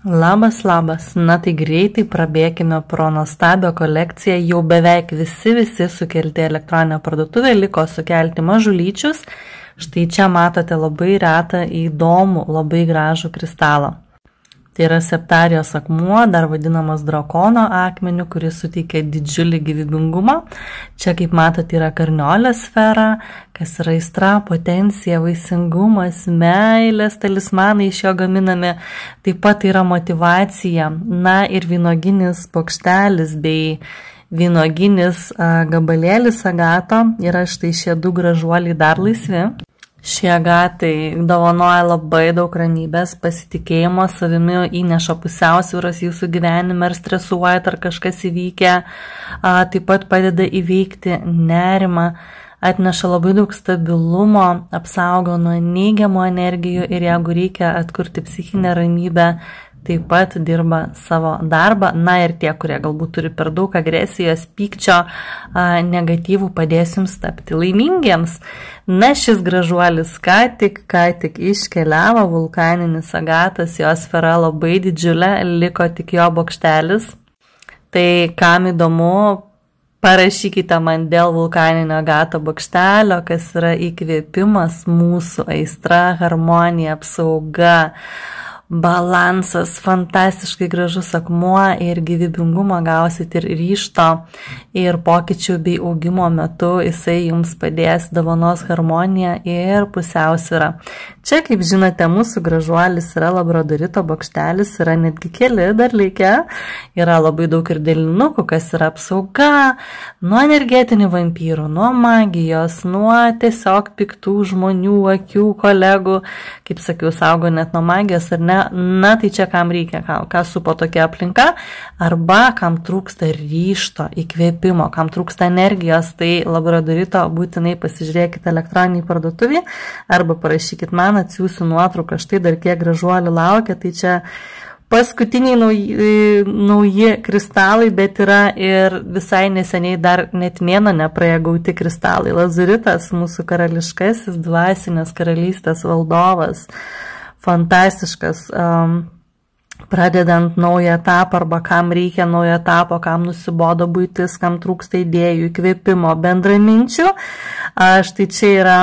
Labas, na tai greitai prabėkime pro nuostabią kolekciją, jau beveik visi sukelti elektroninę parduotuvę, liko sukelti mažulyčius. Štai čia matote labai retą, įdomų, labai gražų kristalą. Tai yra septarijos akmuo, dar vadinamas drakono akmeniu, kuris suteikia didžiulį gyvybingumą. Čia, kaip matote, yra karniolio sfera, kas yra aistra, potencija, vaisingumas, meilės, talismanai iš jo gaminami. Taip pat yra motyvacija, na ir vynuoginis bokštelis bei vynuoginis gabalėlis agato. Yra štai šie du gražuoliai dar laisvi. Šie agatai dovanoja labai daug ramybės, pasitikėjimo savimi, įneša pusiausvyros jūsų gyvenime, ar stresuojat, ar kažkas įvykę, taip pat padeda įveikti nerimą, atneša labai daug stabilumo, apsaugo nuo neigiamų energijų ir jeigu reikia atkurti psichinę ramybę, taip pat dirba savo darbą. Na ir tie, kurie galbūt turi per daug agresijos, pykčio, negatyvų, padės jums tapti laimingiems. Na, šis gražuolis ką tik iškeliavo, vulkaninis agatas, jo sfera labai didžiulė, liko tik jo bokštelis. Tai kam įdomu, parašykite man dėl vulkaninio agato bokštelio, kas yra įkvėpimas, mūsų aistra, harmonija, apsauga, balansas, fantastiškai gražus akmuo ir gyvybingumo gausit ir ryžto ir pokyčių bei augimo metu jisai jums padės, dovanos harmoniją ir pusiausvyrą. Čia, kaip žinote, mūsų gražuolis yra labradorito bokštelis, yra netgi keli dar likę, yra labai daug ir dėlinukų, kas yra apsauga nuo energetinių vampyrų, nuo magijos, nuo tiesiog piktų žmonių, akių, kolegų, kaip sakiau, saugo net nuo magijos ar ne. Na, tai čia kam reikia, ką supo tokia aplinka, arba kam trūksta ryžto, įkvėpimo, kam trūksta energijos, tai labradorito būtinai pasižiūrėkite elektroninį parduotuvį, arba parašykit man, atsiųsiu nuotrauką, štai dar kiek gražuolių laukia, tai čia paskutiniai nauji kristalai, bet yra ir visai neseniai dar net mėnuo nepraėję gauti kristalai. Lazuritas, mūsų karališkasis, dvasinės karalystės valdovas, fantastiškas, pradedant naują etapą arba kam reikia naujo etapo, kam nusibodo buitis, kam trūksta idėjų, įkvėpimo, bendraminčių. Štai čia yra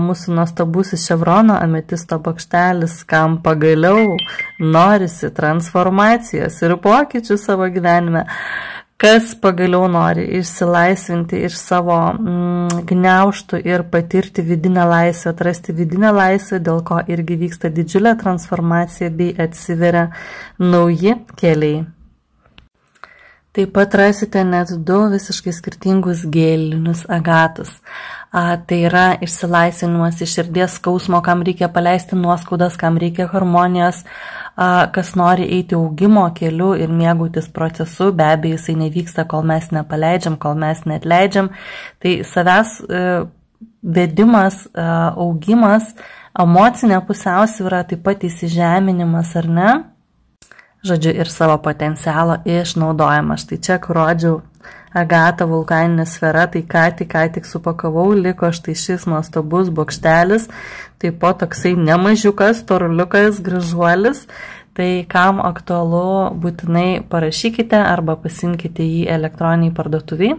mūsų nuostabusis ševrono ametisto bokštelis, kam pagaliau norisi transformacijos ir pokyčių savo gyvenime. Kas pagaliau nori išsilaisvinti iš savo gniaužtų ir patirti vidinę laisvę, atrasti vidinę laisvę, dėl ko irgi vyksta didžiulė transformacija bei atsiveria nauji keliai. Taip pat rasite net du visiškai skirtingus gėlinius agatus. Tai yra išsilaisvinimas iš širdies skausmo, kam reikia paleisti nuoskaudas, kam reikia harmonijos, kas nori eiti augimo keliu ir mėgautis procesu. Be abejo, jisai nevyksta, kol mes nepaleidžiam, kol mes neatleidžiam. Tai savęs vedimas, augimas, emocinė pusiausvyra, taip pat įsižeminimas, ar ne? Žodžiu, ir savo potencialo išnaudojimas. Štai čia, kur rodžiau agatą vulkaninę sferą, tai ką tik supakavau, liko štai šis nuostabus bokštelis, taip pat toksai nemažiukas, toruliukas, gražuolis. Tai kam aktualu, būtinai parašykite arba pasimkite jį elektroniniai parduotuviai.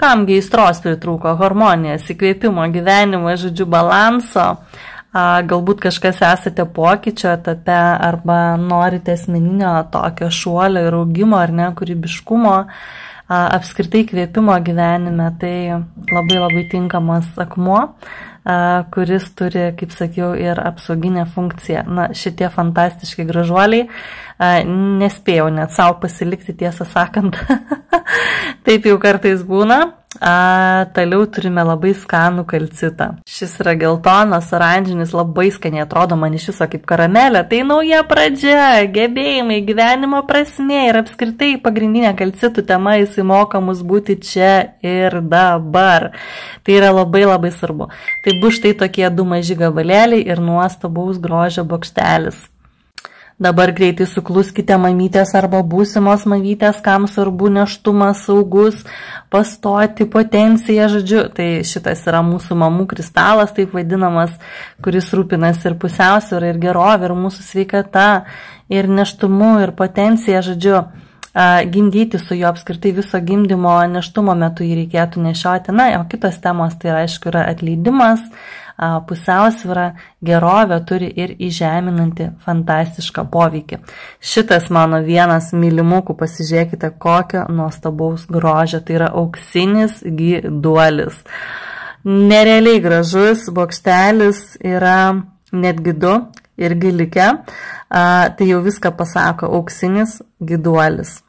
Kamgi aistros pritrūko, harmonijos, įkvėpimo, gyvenimo, žodžiu, balanso. Galbūt kažkas esate pokyčio etape arba norite asmeninio tokio šuolio ir augimo ar ne, kūrybiškumo, apskritai kvėpimo gyvenime, tai labai tinkamas akmuo, kuris turi, kaip sakiau, ir apsauginę funkciją. Na, šitie fantastiški gražuoliai, nespėjau net savo pasilikti, tiesą sakant, taip jau kartais būna. Toliau turime labai skanų kalcitą. Šis yra geltonas, oranžinis, labai skaniai atrodo man iš viso kaip karamelė. Tai nauja pradžia, gebėjimai, gyvenimo prasmė ir apskritai pagrindinė kalcitų tema, jisai moka mus būti čia ir dabar. Tai yra labai svarbu. Tai bus štai tokie du maži gabalėliai ir nuostabaus grožio bokštelis. Dabar greitai sukluskite mamytės arba būsimos mamytės, kam svarbu neštumas, saugus, pastoti, potencija, žodžiu. Tai šitas yra mūsų mamų kristalas, taip vadinamas, kuris rūpinasi ir pusiausvyrą, ir gerovę, ir mūsų sveikata, ir neštumu, ir potencija, žodžiu, gimdyti su juo apskritai viso gimdymo neštumo metu jį reikėtų nešioti. Na, o kitos temos tai aišku yra atleidimas, pusiausvyra, gerovė turi ir įžeminantį fantastišką poveikį. Šitas mano vienas mylimukų, pasižiūrėkite, kokio nuostabaus grožio, tai yra auksinis gyduolis. Nerealiai gražus bokštelis, yra netgi 2 irgi likę, tai jau viską pasako, auksinis gyduolis.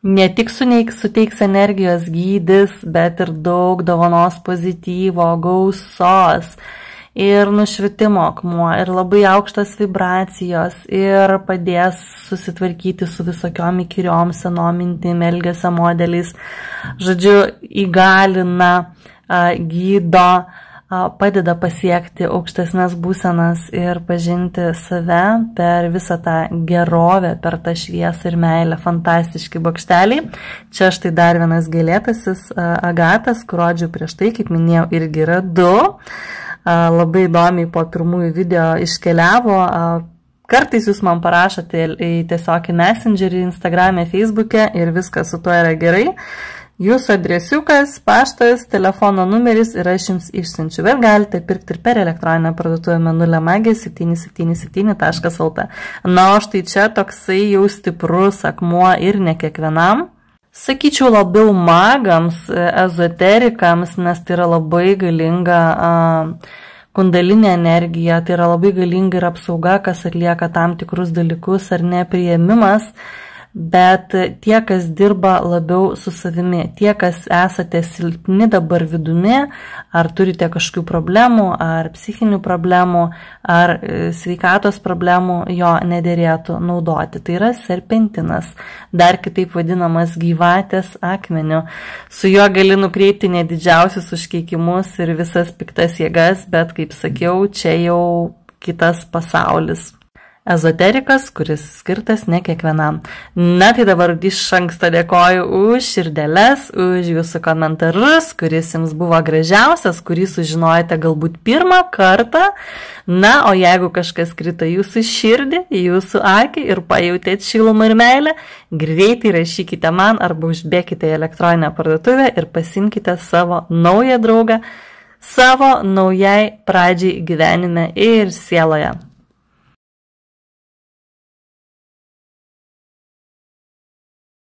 Ne tik suteiks energijos, gydys, bet ir daug dovanos pozityvo, gausos ir nušvitimo akmuo, ir labai aukštas vibracijos, ir padės susitvarkyti su visokiom įkyriom senom mintim, elgesio modeliais. Žodžiu, įgalina, gydo, padeda pasiekti aukštesnės būsenas ir pažinti save per visą tą gerovę, per tą šviesą ir meilę. Fantastiški bokšteliai. Čia štai dar vienas gėlėtasis agatas, kur rodžiau prieš tai, kaip minėjau, irgi yra 2. Labai įdomiai po pirmųjų video iškeliavo. Kartais jūs man parašote tiesiog į Messengerį, Instagram'e, Facebook'e ir viskas su tuo yra gerai. Jūsų adresiukas, paštas, telefono numeris ir aš jums išsiunčiu. Bet galite pirkti ir per elektroninę parduotuvę Mėnulio magija 777.lt. Na, o štai čia toksai jau stiprus akmuo ir ne kiekvienam. Sakyčiau, labiau magams, ezoterikams, nes tai yra labai galinga kundalinė energija, tai yra labai galinga ir apsauga, kas atlieka tam tikrus dalykus ar nepriėmimas. Bet tie, kas dirba labiau su savimi, tie, kas esate silpni dabar vidumi, ar turite kažkokių problemų, ar psichinių problemų, ar sveikatos problemų, jo nederėtų naudoti. Tai yra serpentinas, dar kitaip vadinamas gyvatės akmeniu. Su juo gali nukreipti nedidžiausius užkeikimus ir visas piktas jėgas, bet, kaip sakiau, čia jau kitas pasaulis. Ezoterikas, kuris skirtas ne kiekvienam. Na, tai dabar iš anksto dėkoju už širdeles, už jūsų komentarus, kuris jums buvo gražiausias, kurį sužinojate galbūt pirmą kartą. Na, o jeigu kažkas krito jūsų širdį, jūsų akį ir pajautėt šilumą ir meilę, greitai rašykite man arba užbėkite į elektroninę parduotuvę ir pasimkite savo naują draugą, savo naujai pradžiai gyvenime ir sieloje.